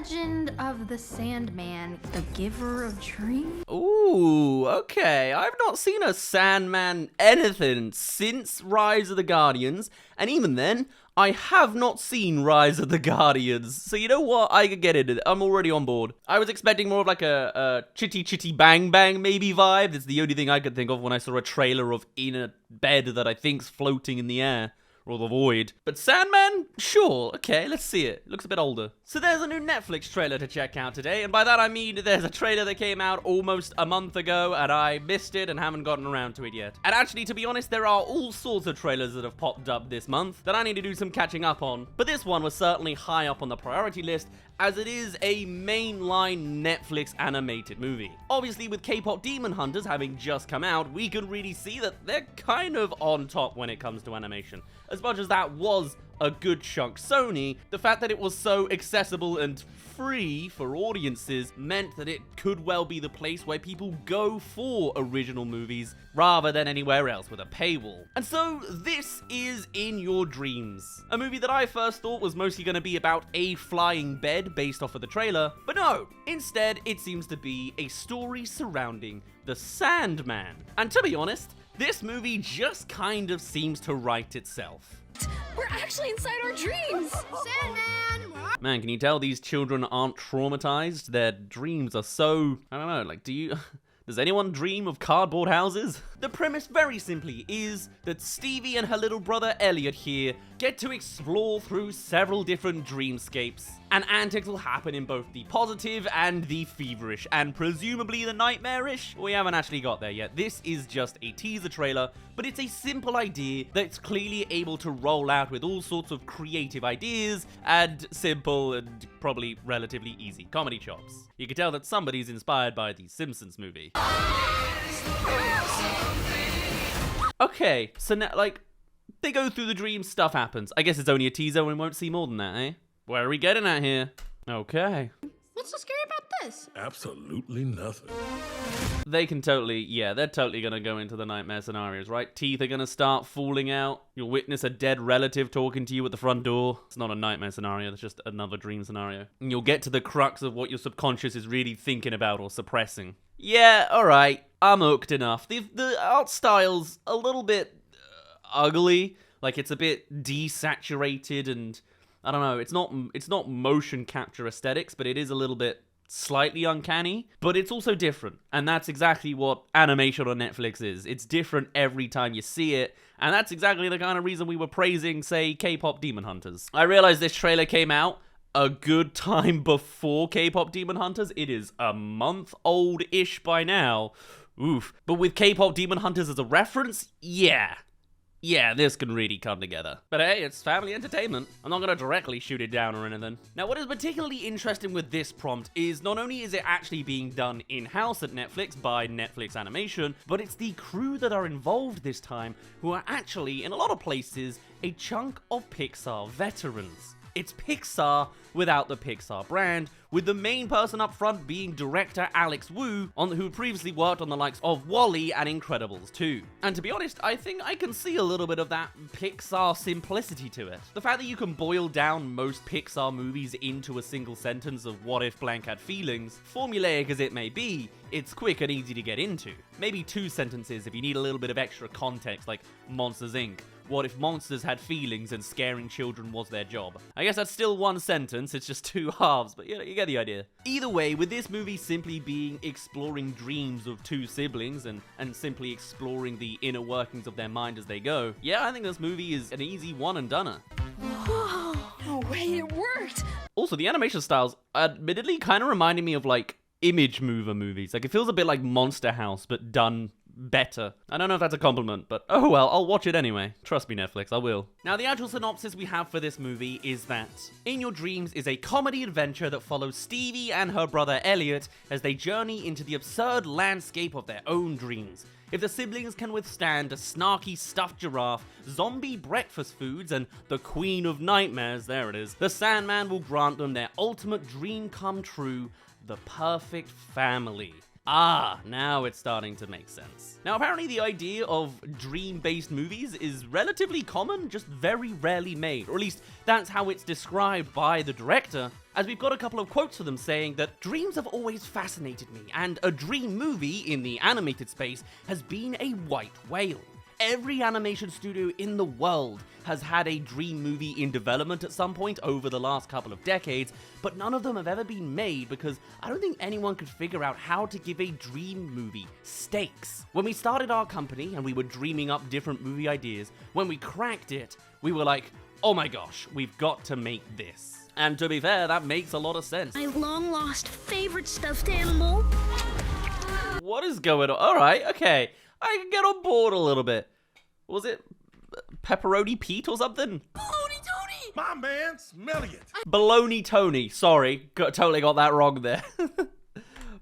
Legend of the Sandman, the Giver of Dreams? Ooh, okay. I've not seen a Sandman anything since Rise of the Guardians, and even then, I have not seen Rise of the Guardians. So you know what? I could get into it. I'm already on board. I was expecting more of like a chitty chitty bang bang maybe vibe. That's the only thing I could think of when I saw a trailer of in a bed that I think's floating in the air. Or the void. But Sandman? Sure, okay, let's see it. Looks a bit older. So there's a new Netflix trailer to check out today, and by that I mean there's a trailer that came out almost a month ago, and I missed it and haven't gotten around to it yet. And actually, to be honest, there are all sorts of trailers that have popped up this month that I need to do some catching up on, but this one was certainly high up on the priority list, as it is a mainline Netflix animated movie. Obviously, with K-pop Demon Hunters having just come out, we can really see that they're kind of on top when it comes to animation. As much as that was a good chunk Sony, the fact that it was so accessible and free for audiences meant that it could well be the place where people go for original movies rather than anywhere else with a paywall. And so this is In Your Dreams, a movie that I first thought was mostly going to be about a flying bed based off of the trailer, but no, instead it seems to be a story surrounding the Sandman. And to be honest, this movie just kind of seems to write itself. We're actually inside our dreams! Sandman! Man, can you tell these children aren't traumatized? Their dreams are so... I don't know, like, does anyone dream of cardboard houses? The premise, very simply, is that Stevie and her little brother Elliot here get to explore through several different dreamscapes, and antics will happen in both the positive and the feverish, and presumably the nightmarish. We haven't actually got there yet. This is just a teaser trailer, but it's a simple idea that's clearly able to roll out with all sorts of creative ideas and simple and probably relatively easy comedy chops. You can tell that somebody's inspired by the Simpsons movie. Okay, so now, like, they go through the dreams, stuff happens. I guess it's only a teaser and we won't see more than that, eh? Where are we getting at here? Okay. What's so scary about this? Absolutely nothing. They can totally, yeah, they're totally gonna go into the nightmare scenarios, right? Teeth are gonna start falling out. You'll witness a dead relative talking to you at the front door. It's not a nightmare scenario, it's just another dream scenario. And you'll get to the crux of what your subconscious is really thinking about or suppressing. Yeah, alright, I'm hooked enough. The art style's a little bit ugly. Like, it's a bit desaturated and, I don't know, it's not motion capture aesthetics, but it is a little bit slightly uncanny, but it's also different. And that's exactly what animation on Netflix is. It's different every time you see it, and that's exactly the kind of reason we were praising, say, K-pop Demon Hunters. I realize this trailer came out a good time before K-pop Demon Hunters. It is a month old-ish by now. Oof. But with K-pop Demon Hunters as a reference, yeah, this can really come together. But hey, it's family entertainment. I'm not gonna directly shoot it down or anything. Now, what is particularly interesting with this prompt is not only is it actually being done in-house at Netflix by Netflix Animation, but it's the crew that are involved this time who are actually, in a lot of places, a chunk of Pixar veterans. It's Pixar without the Pixar brand, with the main person up front being director Alex Wu, who previously worked on the likes of WALL-E and Incredibles 2. And to be honest, I think I can see a little bit of that Pixar simplicity to it. The fact that you can boil down most Pixar movies into a single sentence of what if blank had feelings, formulaic as it may be, it's quick and easy to get into. Maybe 2 sentences if you need a little bit of extra context, like Monsters Inc. What if monsters had feelings and scaring children was their job? I guess that's still 1 sentence, it's just 2 halves, but you get the idea. Either way, with this movie simply being exploring dreams of 2 siblings and simply exploring the inner workings of their mind as they go, yeah, I think this movie is an easy one and doneer. Whoa, no way, it worked! Also, the animation styles admittedly kind of reminding me of like Image Mover movies. Like, it feels a bit like Monster House, but done better. I don't know if that's a compliment, but oh well, I'll watch it anyway. Trust me, Netflix, I will. Now, the actual synopsis we have for this movie is that In Your Dreams is a comedy adventure that follows Stevie and her brother Elliot as they journey into the absurd landscape of their own dreams. If the siblings can withstand a snarky stuffed giraffe, zombie breakfast foods, and the Queen of Nightmares, there it is, the Sandman will grant them their ultimate dream come true, the perfect family. Now it's starting to make sense. Now, apparently the idea of dream-based movies is relatively common, just very rarely made, or at least that's how it's described by the director, as we've got a couple of quotes of them saying that dreams have always fascinated me, and a dream movie in the animated space has been a white whale. Every animation studio in the world has had a dream movie in development at some point over the last couple of decades, but none of them have ever been made because I don't think anyone could figure out how to give a dream movie stakes. When we started our company and we were dreaming up different movie ideas, when we cracked it, we were like, oh my gosh, we've got to make this. And to be fair, that makes a lot of sense. My long-lost favorite stuffed animal. What is going on? Alright, okay. I can get on board a little bit. Was it Pepperoni Pete or something? Baloney Tony! My man, smelly it. Baloney Tony. Sorry, totally got that wrong there.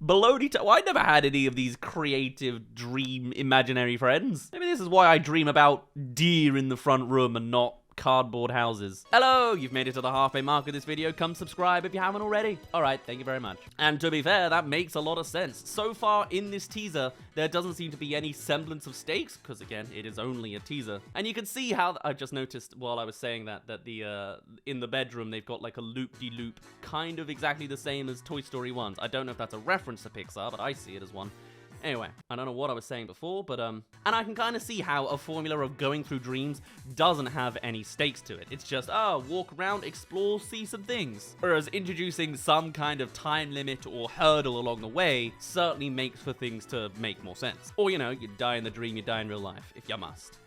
Baloney Tony. Well, I never had any of these creative dream imaginary friends. Maybe this is why I dream about deer in the front room and not cardboard houses. Hello, you've made it to the halfway mark of this video. Come subscribe if you haven't already. Alright, thank you very much. And to be fair, that makes a lot of sense. So far in this teaser, there doesn't seem to be any semblance of stakes, because again, it is only a teaser. And you can see how, I just noticed while I was saying that the, in the bedroom, they've got like a loop-de-loop, kind of exactly the same as Toy Story 1's. I don't know if that's a reference to Pixar, but I see it as one. Anyway, I don't know what I was saying before, but and I can kind of see how a formula of going through dreams doesn't have any stakes to it. It's just, walk around, explore, see some things. Whereas introducing some kind of time limit or hurdle along the way certainly makes for things to make more sense. Or, you know, you die in the dream, you die in real life, if you must.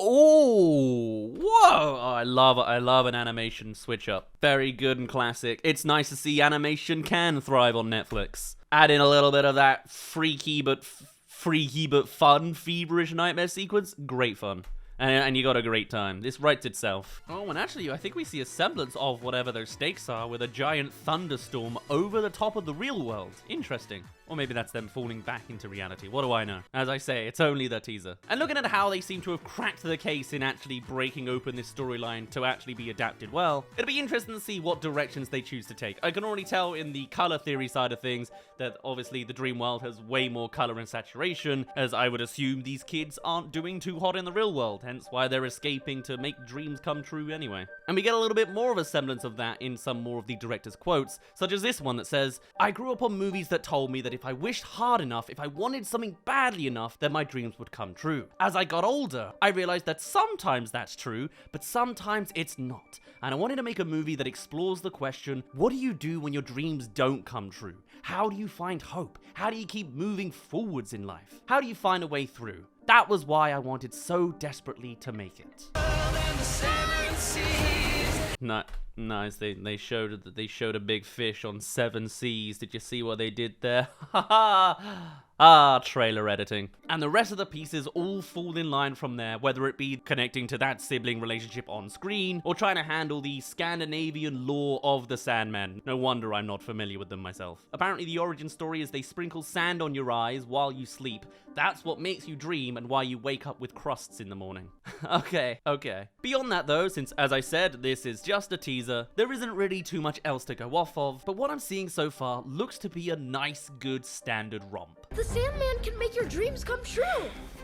Oh, whoa! Oh, I love an animation switch up. Very good and classic. It's nice to see animation can thrive on Netflix. Add in a little bit of that freaky but fun, feverish nightmare sequence. Great fun. And you got a great time. This writes itself. Oh, and actually, I think we see a semblance of whatever those stakes are with a giant thunderstorm over the top of the real world. Interesting. Or maybe that's them falling back into reality. What do I know? As I say, it's only the teaser. And looking at how they seem to have cracked the case in actually breaking open this storyline to actually be adapted well, it'll be interesting to see what directions they choose to take. I can already tell in the color theory side of things that obviously the dream world has way more color and saturation, as I would assume these kids aren't doing too hot in the real world, hence why they're escaping to make dreams come true anyway. And we get a little bit more of a semblance of that in some more of the director's quotes, such as this one that says, "I grew up on movies that told me that if I wished hard enough, if I wanted something badly enough, then my dreams would come true. As I got older, I realized that sometimes that's true, but sometimes it's not. And I wanted to make a movie that explores the question, what do you do when your dreams don't come true? How do you find hope? How do you keep moving forwards in life? How do you find a way through? That was why I wanted so desperately to make it." Nice. They showed a big fish on 7 seas. Did you see what they did there? Trailer editing. And the rest of the pieces all fall in line from there, whether it be connecting to that sibling relationship on screen, or trying to handle the Scandinavian lore of the Sandman. No wonder I'm not familiar with them myself. Apparently the origin story is they sprinkle sand on your eyes while you sleep. That's what makes you dream and why you wake up with crusts in the morning. Okay. Beyond that though, since as I said, this is just a teaser, there isn't really too much else to go off of, but what I'm seeing so far looks to be a nice, good, standard romp. The Sandman can make your dreams come true.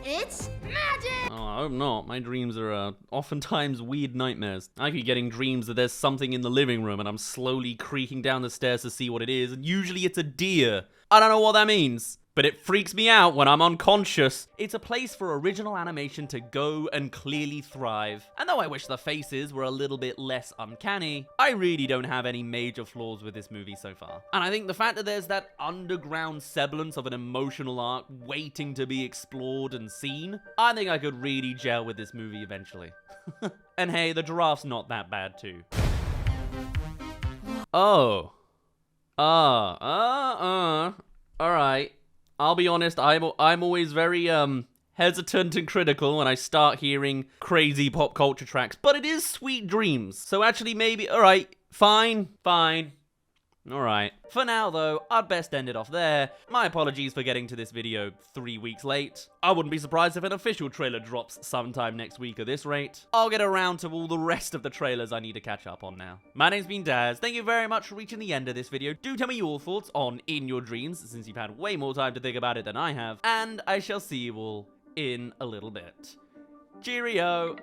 It's magic! Oh, I hope not. My dreams are oftentimes weird nightmares. I keep getting dreams that there's something in the living room and I'm slowly creaking down the stairs to see what it is, and usually it's a deer. I don't know what that means, but it freaks me out when I'm unconscious. It's a place for original animation to go and clearly thrive. And though I wish the faces were a little bit less uncanny, I really don't have any major flaws with this movie so far. And I think the fact that there's that underground semblance of an emotional arc waiting to be explored and seen, I think I could really gel with this movie eventually. And hey, the giraffe's not that bad too. Oh. Alright. I'll be honest, I'm always very, hesitant and critical when I start hearing crazy pop culture tracks, but it is Sweet Dreams. So actually maybe, alright, fine. Alright, for now though, I'd best end it off there. My apologies for getting to this video 3 weeks late. I wouldn't be surprised if an official trailer drops sometime next week at this rate. I'll get around to all the rest of the trailers I need to catch up on now. My name's been Daz, thank you very much for reaching the end of this video. Do tell me your thoughts on In Your Dreams, since you've had way more time to think about it than I have, and I shall see you all in a little bit. Cheerio!